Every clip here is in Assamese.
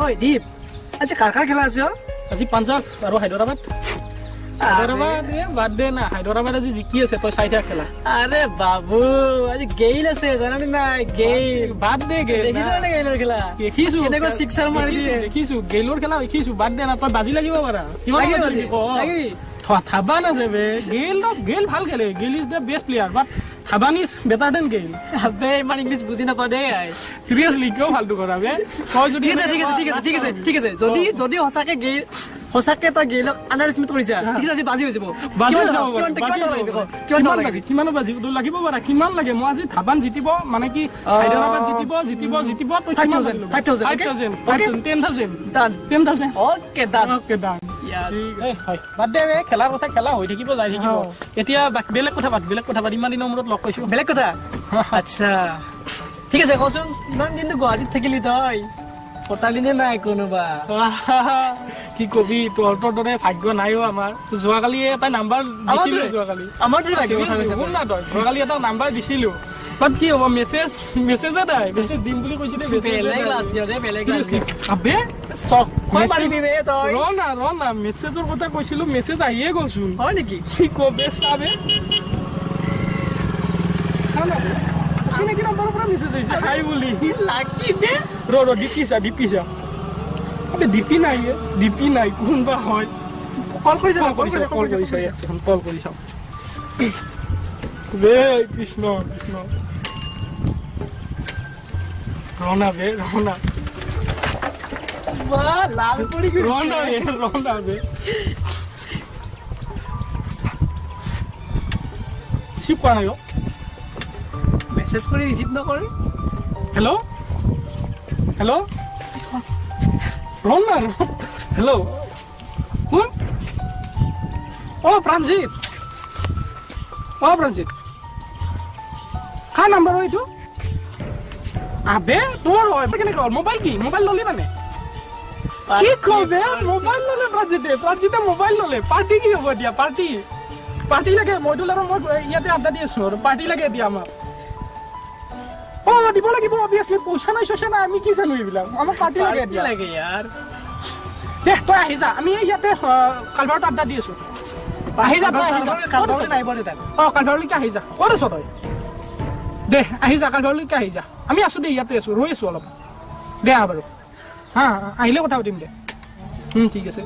ঐ দীপ আজি কাৰ খেলা আছে আজি পাঞ্জাব আৰু হায়দৰাবাদ বাদ দে না হায়দৰাবাদ আজি জিকি আছে তই চাই থাক খেলা আৰে বাবু আজি গেইল আছে জানানি নাই গেইল বাদ দে গেইল দেখিছ নে গেইলৰ খেলা দেখিছো কেনেকৈ সিক্সাৰ মাৰি দিয়ে দেখিছো গেইলৰ খেলা দেখিছো বাদ দে না তই বাজি লাগিব পাৰা লাগিবি থাবান আছে বে গেইল ভাল খেলে Gayle is the best player but Dhawan is better than Gayle আবে ইমান ইংলিছ বুজি নাপাও দেই সিৰিয়াছলি কিয় ফালতু কৰা বে তই যদি ঠিক আছে যদি সঁচাকে তই গেইলক আণ্ডাৰএষ্টিমেট কৰিছা ঠিক আছে বাজি হৈ যাব কিমান বাজি লাগিব পাৰা কিমান লাগে মই আজি থাবান জিতিব মানে কি হায়দৰাবাদ জিতিব তই 5,000 ওকে ডান বাদ দে খেলাৰ কথা খেলা হৈ থাকিব যাই থাকিব এতিয়া বেলেগ কথা পাত ইমান দিনৰ মূৰত লগ পাইছো বেলেগ কথা আচ্ছা ঠিক আছে কচোন ইমান দিনটো গুৱাহাটীত থাকিলি তই পতালি নে নাই কোনোবা কি কবি তোৰ দৰে ভাগ্য নাইও আমাৰ যোৱাকালি এটা নাম্বাৰ দিছিলো যোৱাকালি এটা নাম্বাৰ দিছিলো বাট কি হ'ব মেছেজে নাই মেছেজ দিম বুলি কৈছিলে ৰ না মেছেজৰ কথা কৈছিলো মেছেজ আহিয়ে গ'লচোন হয় নেকি কি কবে চাবে চিনাকি নম্বৰৰ পৰা মেছেজ আহিছে হাই বুলি লাকি বে ৰ ডিপিছা ডিপি নাই কোনবা হয় কল কৰিছা কল কৰি চাওঁ বে কৃষ্ণ ৰনা লাল পৰি ৰনা বে ৰিচিভ কৰা নাই মেছেজ কৰি ৰিচিভ নকৰে হেল্ল' ৰনা হেল্ল' কোন প্ৰাঞ্জিত কাৰ নাম্বাৰ এইটো আবে তোৰ হয় কেনেকে হ'ল মোবাইল ললি মানে কি কবে মোবাইল ললে প্ৰাঞ্জিতে মোবাইল ললে পাৰ্টি কি হ'ব এতিয়া পাৰ্টি লাগে মইদুল আৰু মই ইয়াতে আড্ডা দি আছো আৰু পাৰ্টি লাগে এতিয়া আমাক দিব লাগিব অবভিয়াছলি পইচা নাই আমি কি জানো এইবিলাক আমাক পাৰ্টি লাগে ইয়াৰ দে তই আহি যা আমি ইয়াতে কালভাৰত আড্ডা দি আছো আহি যা কালভাৰলৈকে আহি যা ক'ত আছ তই দে আহি যা কালভাৰলৈকে আহি যা আমি আছো দে ইয়াতে আছো ৰৈ আছো অলপ দে বাৰু আহিলে কথা পাতিম দে ঠিক আছে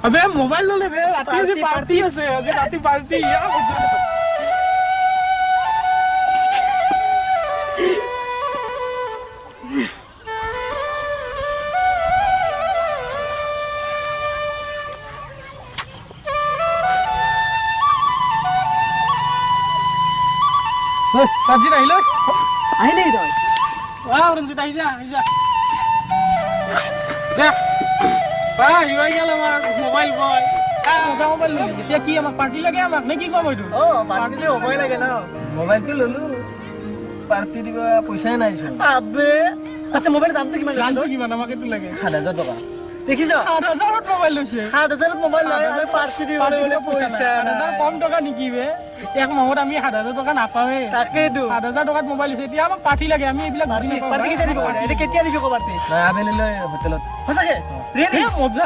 আবে মোবাইল ললে বে ৰাতি আজি পাৰ্টি আছে ৰাজিত আহিলে তই ৰঞ্জিত আহি যা মোবাইল বয় মোবাইল ললি এতিয়া কি আমাক পাৰ্টি লাগে আমাক নে কি কম এইটো পাৰ্টিটো হ'বই লাগে ন মোবাইলটো ললো পাৰ্টি দিব পইচাই নাই আবে আচ্ছা মোবাইলৰ দামটো কিমান আমাক এইটো লাগে 7,000 টকা দেখিছ 7,000ত মোবাইল লৈছে 7,000ত মোবাইল লয় আৰু পাৰ্টি দিবলৈ পইচা কম টকা নেকি বে এক মাহত আমি 7,000 টকা নাপাওঁৱে তাকেইতো 7,000 টকাত মোবাইল লৈছে এতিয়া আমাক পাৰ্টি লাগে আমি এইবিলাক পাৰ্টি কেতিয়া দিব এটা কেতিয়া দিব পাৰ্টি নাই আবেলি লৈ হোটেলত সঁচাকে মজা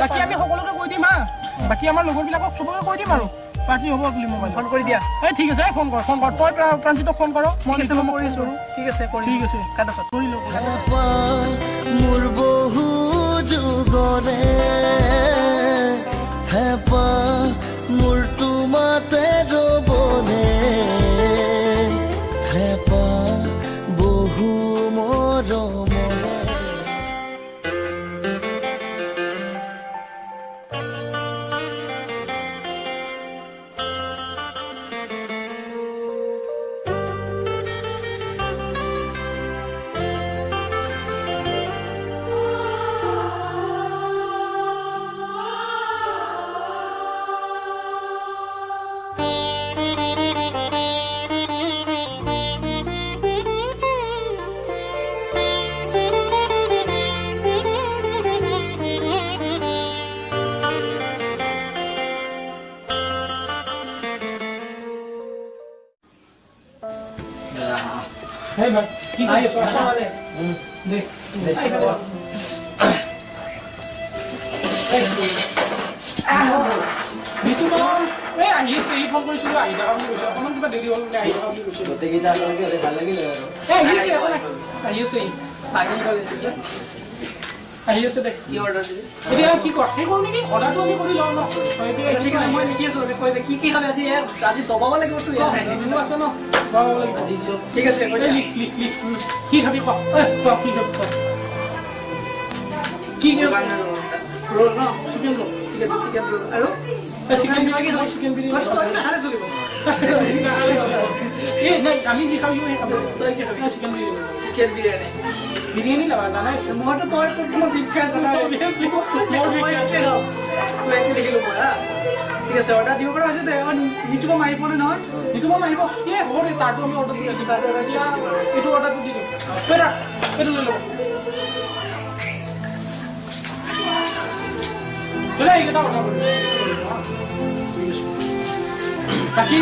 বাকী আমি সকলোকে কৈ দিম বাকী আমাৰ লগৰবিলাকক চবকে কৈ দিম আৰু পাৰ্টি হ'ব বুলি মোবাইল ফোন কৰি দিয়া ঠিক আছে ফোন কৰ তই প্ৰাঞ্জিতক ফোন কৰ মই কৰিছো ঠিক আছে কাটাছত কৰিলো মোৰ বহু যুগৰে হেপা মোৰ তোমাতে ৰবলে হেপা বহু মৰমলে Hey, man. Keep Ay, it. pasa vale. Dek. Ay, vale. Dito ba? Ahi আছে এই ফোন কৰিছিলো আহি যাবা বুলি কৈছে অকমান কিবা দেৰি হ'ল আহি যাবা বুলি কৈছে গোটেইকেইটা লগে হ'লে ভাল লাগিলে আৰু আহি আছে আহি আছে পাগল কৰে আহি আছে দেখ কি অৰ্ডাৰ দিবি এতিয়া কি সেই কৰো নেকি অৰ্ডাৰটো আমি কৰি লওঁ ন ঠিক আছে মই লিখি আছো কৈ দে কি খাবি আজি দবাব লাগিব তো ইয়াত মেনু আছে ন দবাব লাগিব ঠিক আছে কৈ দে লিখ কি খাবি ক কি খাবি ক কি ৰোল ন চিকেন ৰোল ঠিক আছে চিকেন ৰোল আৰু চিকেন বিৰিয়ানী হয় চিকেন বিৰিয়ানী নাখালে চলিব এই নাই আমি যি খাওঁ সেই খাব তই কি খাবি চিকেন বিৰিয়ানী বিৰিয়ানী লাবা জানাই মইতো তই তোমাৰ বিগ ফেন জানা ঠিক আছে অৰ্ডাৰ দিব পৰা হৈছে ইউটিউবত মাৰিব নহয় ইউটিউবত মাৰিব কি হ'ব দে তাৰটো আমি অৰ্ডাৰ দি আছোঁ তাৰ এতিয়া এইটো অৰ্ডাৰটো দি দিওঁ এইটো লৈ ল'ব এইকেইটা অৰ্ডাৰ কৰিম বাকী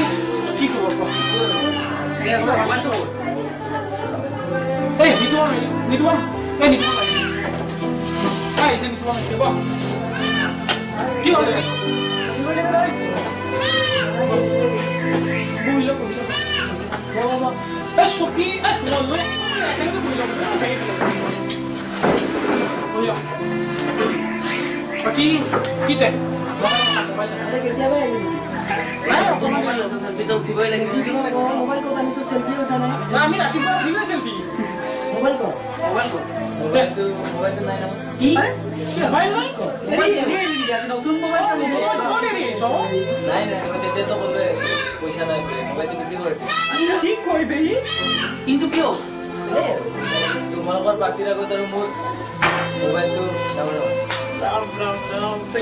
কি খবৰ ক ঠিক আছে আমাৰতো এই নিতুৱান এই নিতুৱান আহিছে নিতুৱান আহিছে ব কি হ'ল বহিল এই চকী বহিল বাকী কি দে কেতিয়াবা নাই অকণমান উঠিবই লাগিব মোবাইল ক'ত আনিছো চেল্ফি উঠা নাই আমি ৰাতিপুৱা উঠিলে চেল্ফি মোবাইল ক'ত মোবাইলটো নাই কি মোবাইল নাই নতুন মোবাইল নাই নাই মই তেতিয়াতো ক'লে পইচা নাই বোলে মোবাইলটো বিক্ৰী কৰি কি কৈ দেই কিন্তু কিয় তোমালোকৰ পাৰ্টিৰ আগত আৰু মোৰ মোবাইলটো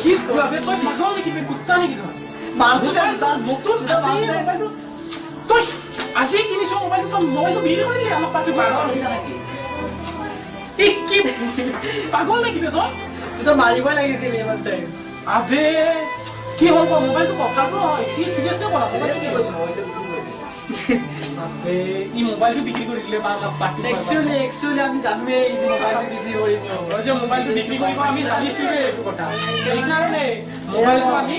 কি কোৱাবে তই পাগল নেকি কুত্তা নেকি তই আজি কিনিছ মোবাইলটো তই মোবাইলটো বিক্ৰী কৰি দিলি আমাক পাৰ্টি পাগল হৈছে নেকি কি পাগল নেকি তই মাৰিবই লাগিছিল ইমান টাইম আবে কি হ'ল মোবাইলটো কথাটো হয় কি চিৰিয়াছলি কৰা ই মোবাইলটো বিক্ৰী কৰি দিলে একচুৱেলি আমি জানোৱে এই মোবাইলটো বিক্ৰী কৰিব যে মোবাইলটো বিক্ৰী কৰিব আমি জানিছোৱে এইটো কথা সেইকাৰণে মোবাইলটো আমি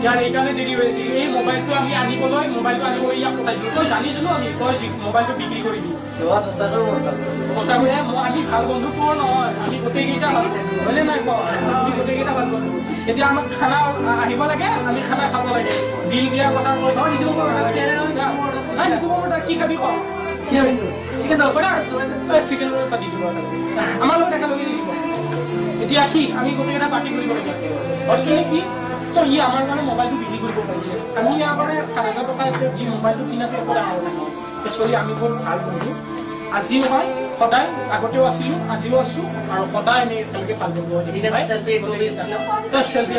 ইয়াৰ এইকাৰণে দেৰি হৈছে এই মোবাইলটো আমি আনিবলৈ মোবাইলটো আনিব ইয়াক পঠাইছোঁ তই জানিছিলোঁ আমি তই মোবাইলটো বিক্ৰী কৰি দিম সঁচাকৈ আমি ভাল বন্ধু পোৱা নহয় আমি গোটেইকেইটা ভাল হয়নে নাই কওঁ আমি গোটেইকেইটা ভাল বন্ধু এতিয়া আমাক খানা আহিব লাগে আমি খানা খাব লাগে বিল দিয়াৰ কথা কৈ থওঁ নিদিব নাই নিদিব কি খাবি কওঁ চিকেন ৰ'ল চিকেন ৰ'ল এটা দি দিব আমাৰ লগত একেলগে দি দিব এতিয়া কি আমি গোটেইকেইটা পাৰ্টি কৰিব লাগে অৰ্চনে কি তো ই আমাৰ কাৰণে মোবাইলটো বিক্ৰী কৰিব পাৰিছে আমি ইয়াৰ কাৰণে 7,000 টকা ই মোবাইলটো কিনাটো পৰা আহা নাই একচুৱেলি আমি বহুত ভাল বন্ধু আজি নহয় সদায় আগতেও আছিলোঁ আজিও আছোঁ আৰু সদায় আমি একেলগে ভাল বন্ধু চেল্ফি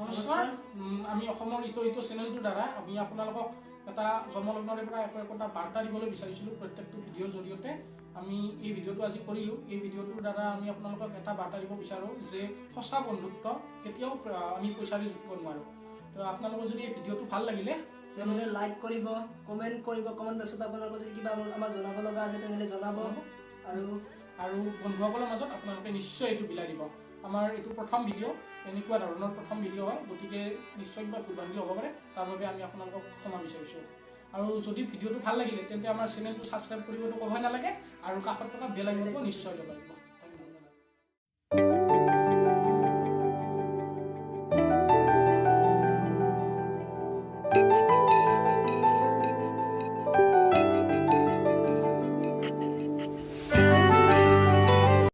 নমস্কাৰ আমি অসমৰ ইটো চেনেলটোৰ দ্বাৰা আমি আপোনালোকক এটা জন্মলগ্নৰে পৰা একোটা বাৰ্তা দিবলৈ বিচাৰিছিলোঁ প্ৰত্যেকটো ভিডিঅ'ৰ জৰিয়তে আমি এই ভিডিঅ'টো আজি কৰিলোঁ এই ভিডিঅ'টোৰ দ্বাৰা আমি আপোনালোকক এটা বাৰ্তা দিব বিচাৰোঁ যে সঁচা বন্ধুত্ব কেতিয়াও আমি পইচাৰে জুখিব নোৱাৰোঁ তো আপোনালোকৰ যদি এই ভিডিঅ'টো ভাল লাগিলে তেনেহ'লে লাইক কৰিব কমেণ্ট কৰিব কমেণ্ট বক্সত আপোনালোকৰ যদি কিবা আমাক জনাব লগা আছে তেনেহ'লে জনাব আৰু বন্ধুসকলৰ মাজত আপোনালোকে নিশ্চয় এইটো বিলাই দিব আমাৰ এইটো প্ৰথম ভিডিঅ' এনেকুৱা ধৰণৰ প্ৰথম ভিডিঅ' হয় গতিকে নিশ্চয় কিবা ভুলভ্ৰান্তি হ'ব পাৰে তাৰ বাবে আমি আপোনালোকক ক্ষমা বিচাৰিছোঁ আৰু যদি ভিডিঅ'টো ভাল লাগিলে তেন্তে আমাৰ চেনেলটো ছাবস্ক্ৰাইব কৰিবতো ক'বই নালাগে আৰু কাষত থকা বেল আইকনটো নিশ্চয় দবাই দিব